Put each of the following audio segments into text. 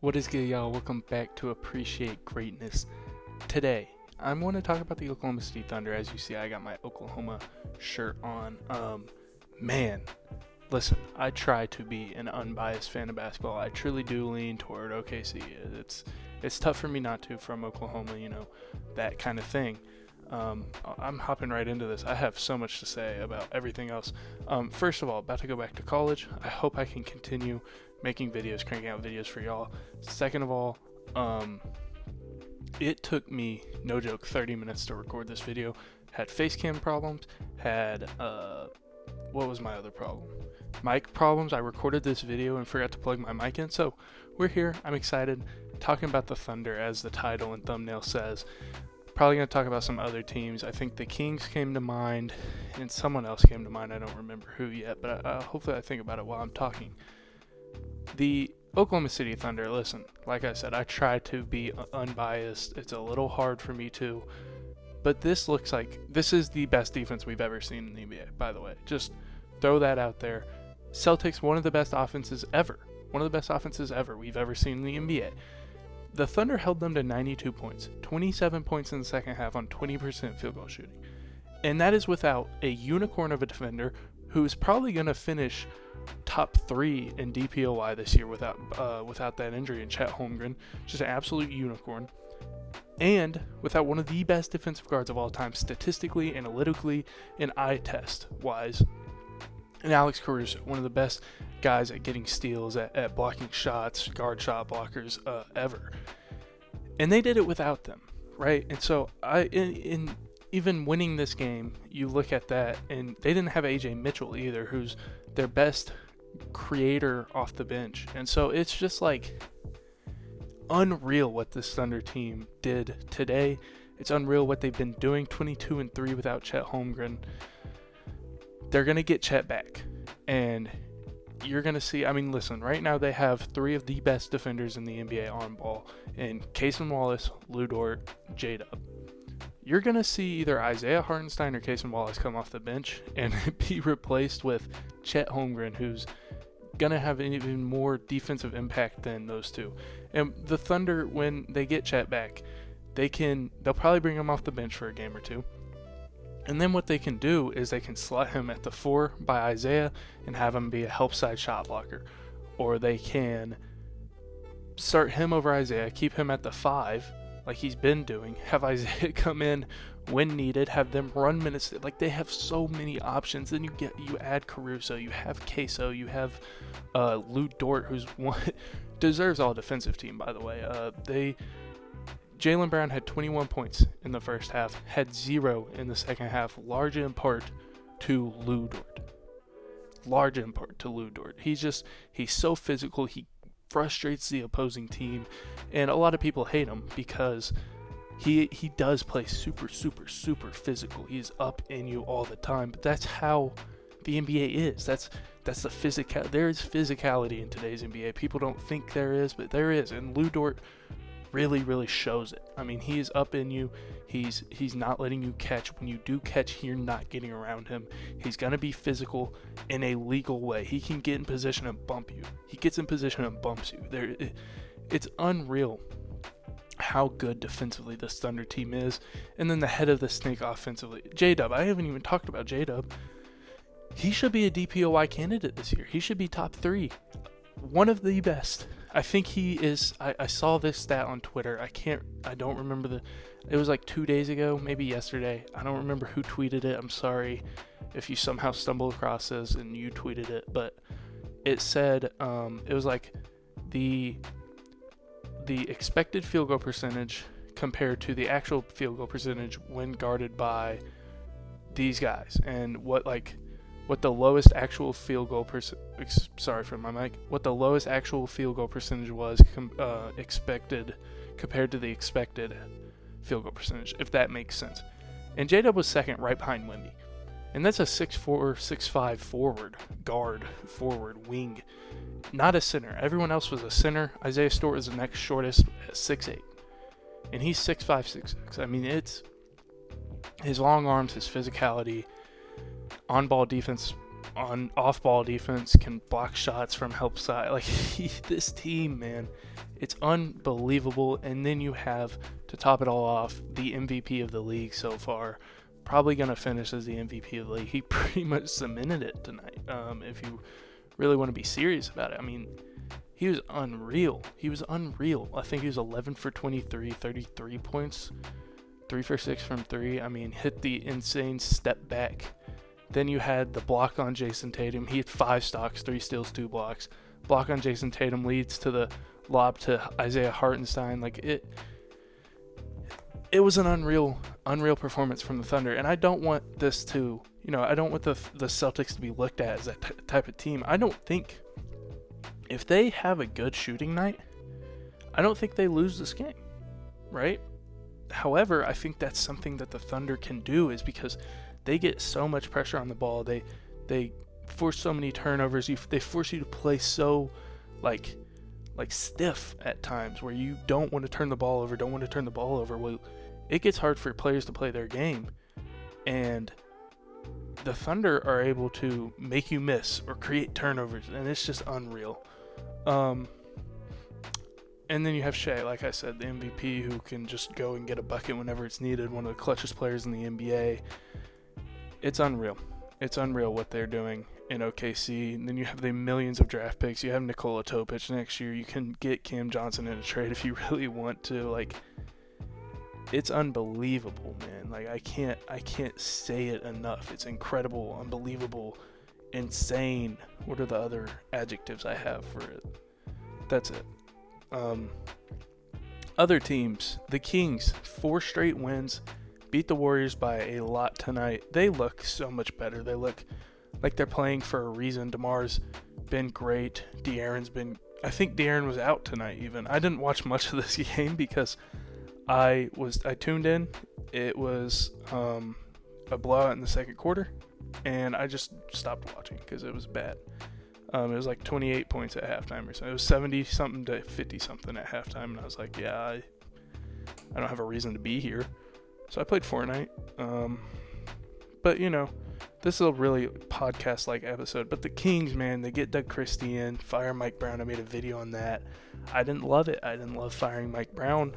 What is good, y'all? Welcome back to Appreciate Greatness. Today, I'm going to talk about the Oklahoma City Thunder. As you see, I got my Oklahoma shirt on. Man, listen, I try to be an unbiased fan of basketball. I truly do lean toward OKC. It's tough for me not to from Oklahoma, that kind of thing. I'm hopping right into this. I have so much to say about everything else. First of all, about to go back to college. I hope I can continue making videos, cranking out videos for y'all. Second of all, it took me, no joke, 30 minutes to record this video. Had face cam problems, had, what was my other problem? Mic problems. I recorded this video and forgot to plug my mic in. So we're here. I'm excited. Talking about the Thunder, as the title and thumbnail says. Probably going to talk about some other teams. I think the Kings came to mind, and someone else came to mind. I don't remember who yet, but hopefully I think about it while I'm talking. The Oklahoma City Thunder, listen, like I said, I try to be unbiased. It's a little hard for me to, but this looks like this is the best defense we've ever seen in the NBA, by the way. Just throw that out there. Celtics, one of the best offenses ever. One of the best offenses ever we've ever seen in the NBA. The Thunder held them to 92 points, 27 points in the second half on 20% field goal shooting. And that is without a unicorn of a defender who is probably going to finish top 3 in DPOY this year without that injury in Chet Holmgren. Just an absolute unicorn. And without one of the best defensive guards of all time, statistically, analytically, and eye test wise. And Alex Caruso, one of the best guys at getting steals, at blocking shots, guard shot blockers ever. And they did it without them, right? And so in even winning this game, you look at that, and they didn't have AJ Mitchell either, who's their best creator off the bench. And so it's just like unreal what this Thunder team did today. It's unreal what they've been doing, 22-3 without Chet Holmgren. They're going to get Chet back, and you're going to see, listen, right now they have 3 of the best defenders in the NBA on ball, and Cason Wallace, Lou Dort, J-Dub. You're going to see either Isaiah Hartenstein or Cason Wallace come off the bench and be replaced with Chet Holmgren, who's going to have an even more defensive impact than those two. And the Thunder, when they get Chet back, they'll probably bring him off the bench for a game or two. And then what they can do is they can slot him at the 4 by Isaiah and have him be a help side shot blocker. Or they can start him over Isaiah, keep him at the 5 like he's been doing, have Isaiah come in when needed, have them run minutes. Like, they have so many options. Then you add Caruso, you have Queso, you have Lou Dort, who's deserves all defensive team, by the way. Jaylen Brown had 21 points in the first half, had 0 in the second half, large in part to Lou Dort. He's so physical. He frustrates the opposing team, and a lot of people hate him because he does play super, super, super physical. He's up in you all the time, but that's how the NBA is. That's the physical. There is physicality in today's NBA. People don't think there is, but there is, and Lou Dort really, really shows it. He's up in you. He's not letting you catch. When you do catch, you're not getting around him. He's going to be physical in a legal way. He can get in position and bump you. He gets in position and bumps you. It's unreal how good defensively this Thunder team is. And then the head of the snake offensively. J-Dub. I haven't even talked about J-Dub. He should be a DPOY candidate this year. He should be top 3. One of the best. I think he is. I saw this stat on Twitter. I don't remember it was like 2 days ago, maybe yesterday. I don't remember who tweeted it. I'm sorry if you somehow stumbled across this and you tweeted it, but it said, it was like the expected field goal percentage compared to the actual field goal percentage when guarded by these guys, and what the lowest actual field goal what the lowest actual field goal percentage was expected compared to the expected field goal percentage, if that makes sense. And J-Dub was second, right behind Wemby. And that's a 6'4", 6'5" forward, wing, not a center. Everyone else was a center. Isaiah Stewart is the next shortest at 6'8", and he's 6'5", 6'6". It's his long arms, his physicality, on-ball defense on off-ball defense, can block shots from help side. Like this team, man, it's unbelievable. And then you have, to top it all off, the MVP of the league so far, probably gonna finish as the MVP of the league. He pretty much cemented it tonight. If you really want to be serious about it, I mean, he was unreal. I think he was 11 for 23, 33 points, 3 for 6 from 3. I mean, hit the insane step back. Then you had the block on Jason Tatum. He had 5 stocks, 3 steals, 2 blocks. Block on Jason Tatum leads to the lob to Isaiah Hartenstein. Like it was an unreal performance from the Thunder. And I don't want this to, I don't want the Celtics to be looked at as that type of team. I don't think if they have a good shooting night, I don't think they lose this game, right? However, I think that's something that the Thunder can do, is because they get so much pressure on the ball. They force so many turnovers. They force you to play so like stiff at times, where you don't want to turn the ball over. Well, it gets hard for players to play their game, and the Thunder are able to make you miss or create turnovers, and it's just unreal. And then you have Shea, like I said, the MVP, who can just go and get a bucket whenever it's needed, one of the clutchest players in the NBA. It's unreal. It's unreal what they're doing in OKC. And then you have the millions of draft picks. You have Nikola Topic next year. You can get Cam Johnson in a trade if you really want to. Like, it's unbelievable, man. Like, I can't say it enough. It's incredible, unbelievable, insane. What are the other adjectives I have for it? That's it. Other teams, the Kings, 4 straight wins. Beat the Warriors by a lot tonight. They look so much better. They look like they're playing for a reason. DeMar's been great. I think De'Aaron was out tonight even. I didn't watch much of this game because I tuned in. It was a blowout in the second quarter, and I just stopped watching because it was bad. It was like 28 points at halftime or something. It was 70-something to 50-something at halftime, and I was like, yeah, I don't have a reason to be here. So I played Fortnite. But, this is a really podcast-like episode. But the Kings, man, they get Doug Christie in, fire Mike Brown. I made a video on that. I didn't love it. I didn't love firing Mike Brown.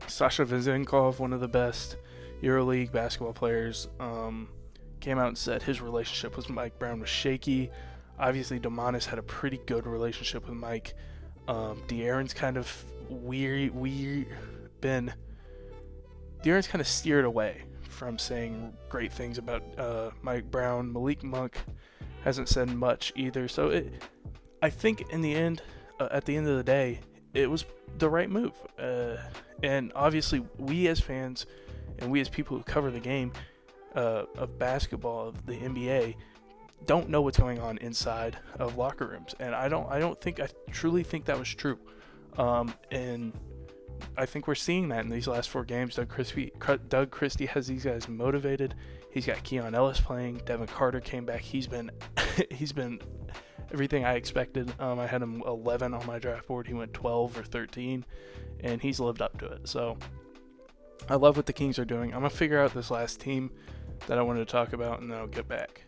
Sasha Vezenkov, one of the best EuroLeague basketball players, came out and said his relationship with Mike Brown was shaky. Obviously, Domantas had a pretty good relationship with Mike. De'Aaron's kind of De'Aaron's kind of steered away from saying great things about Mike Brown. Malik Monk hasn't said much either. So I think in the end, at the end of the day, it was the right move. And obviously, we as fans and we as people who cover the game of basketball, of the NBA, don't know what's going on inside of locker rooms. And I truly think that was true. And I think we're seeing that in these last 4 games. Doug Christie has these guys motivated. He's got Keon Ellis playing. Devin Carter came back. He's been everything I expected. I had him 11 on my draft board. He went 12 or 13, and he's lived up to it. So I love what the Kings are doing. I'm going to figure out this last team that I wanted to talk about, and then I'll get back.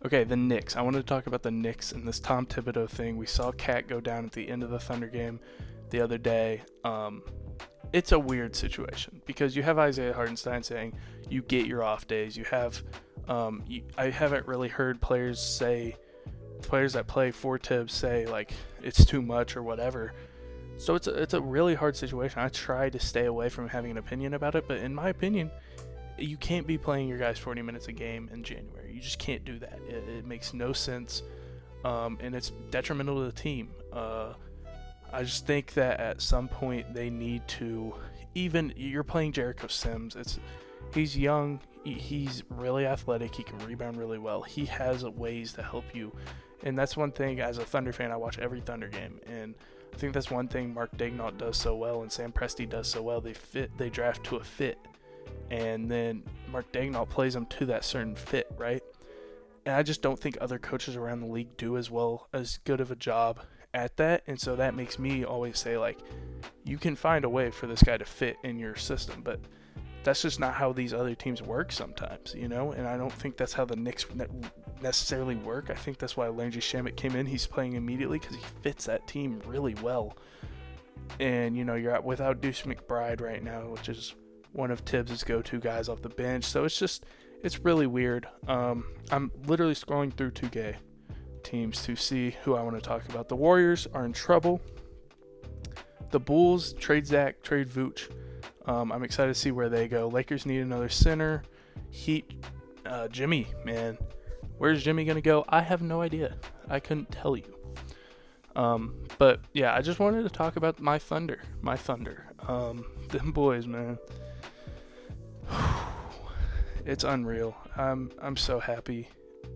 Okay, the Knicks. I wanted to talk about the Knicks and this Tom Thibodeau thing. We saw Cat go down at the end of the Thunder game the other day. It's a weird situation because you have Isaiah Hartenstein saying you get your off days. You have I haven't really heard players that play for Tibbs say like it's too much or whatever. So it's a really hard situation. I try to stay away from having an opinion about it, but in my opinion, you can't be playing your guys 40 minutes a game in January. You just can't do that. It makes no sense, and it's detrimental to the team. I just think that at some point they need to, even you're playing Jericho Sims. He's young. He's really athletic. He can rebound really well. He has ways to help you, and that's one thing. As a Thunder fan, I watch every Thunder game, and I think that's one thing Mark Daigneault does so well, and Sam Presti does so well. They draft to a fit, and then Mark Daigneault plays them to that certain fit, right? And I just don't think other coaches around the league do as good of a job at that, and so that makes me always say like, you can find a way for this guy to fit in your system, but that's just not how these other teams work sometimes, you know. And I don't think that's how the Knicks necessarily work. I think that's why Landry Shamet came in. He's playing immediately because he fits that team really well. And you know, you're out without Deuce McBride right now, which is one of Tibbs' go-to guys off the bench. So it's really weird. I'm literally scrolling through 2K teams to see who I want to talk about. The Warriors are in trouble. The Bulls trade Zach, trade Vooch. I'm excited to see where they go. Lakers need another center. Heat, Jimmy, man. Where's Jimmy going to go? I have no idea. I couldn't tell you. But yeah, I just wanted to talk about my Thunder. Them boys, man. It's unreal. I'm so happy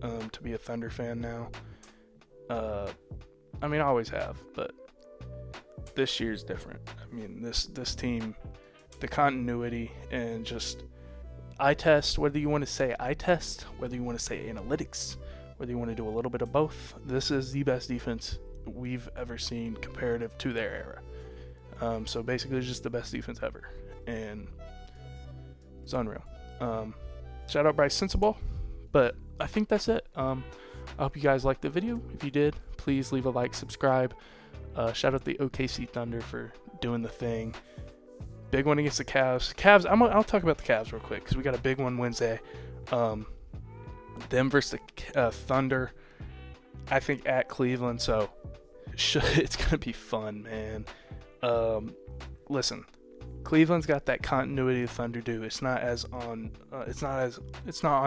to be a Thunder fan now. I mean, I always have, but this year's different. I mean, this team, the continuity, and just eye test, whether you want to say eye test, whether you want to say analytics, whether you want to do a little bit of both, this is the best defense we've ever seen comparative to their era. So basically it's just the best defense ever, and it's unreal. Shout out Bryce Sensabaugh, but I think that's it. I hope you guys liked the video. If you did, please leave a like, subscribe. Shout out the OKC Thunder for doing the thing. Big one against the Cavs. I'll talk about the Cavs real quick because we got a big one Wednesday. Them versus the Thunder, I think at Cleveland, so it's gonna be fun, man. Listen, Cleveland's got that continuity the Thunder do. It's not on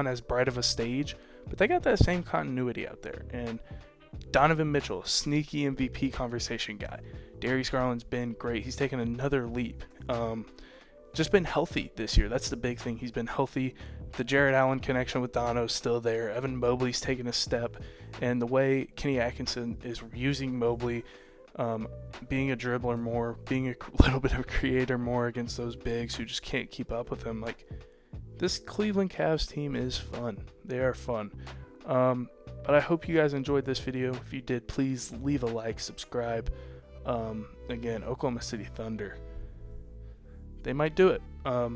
as bright of a stage, but they got that same continuity out there. And Donovan Mitchell, sneaky MVP conversation guy. Darius Garland's been great. He's taken another leap. Just been healthy this year. That's the big thing. He's been healthy. The Jared Allen connection with Dono's still there. Evan Mobley's taken a step. And the way Kenny Atkinson is using Mobley, being a dribbler more, being a little bit of a creator more against those bigs who just can't keep up with him. Like, this Cleveland Cavs team is fun. They are fun. But I hope you guys enjoyed this video. If you did, please leave a like, subscribe. Again, Oklahoma City Thunder. They might do it. I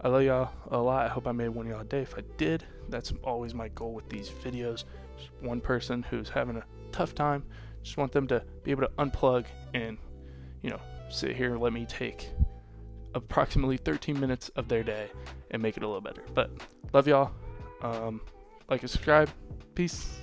love y'all a lot. I hope I made one of y'all day. If I did, that's always my goal with these videos. Just one person who's having a tough time. Just want them to be able to unplug and, you know, sit here and let me take approximately 13 minutes of their day and make it a little better. But love y'all. Like and subscribe. Peace.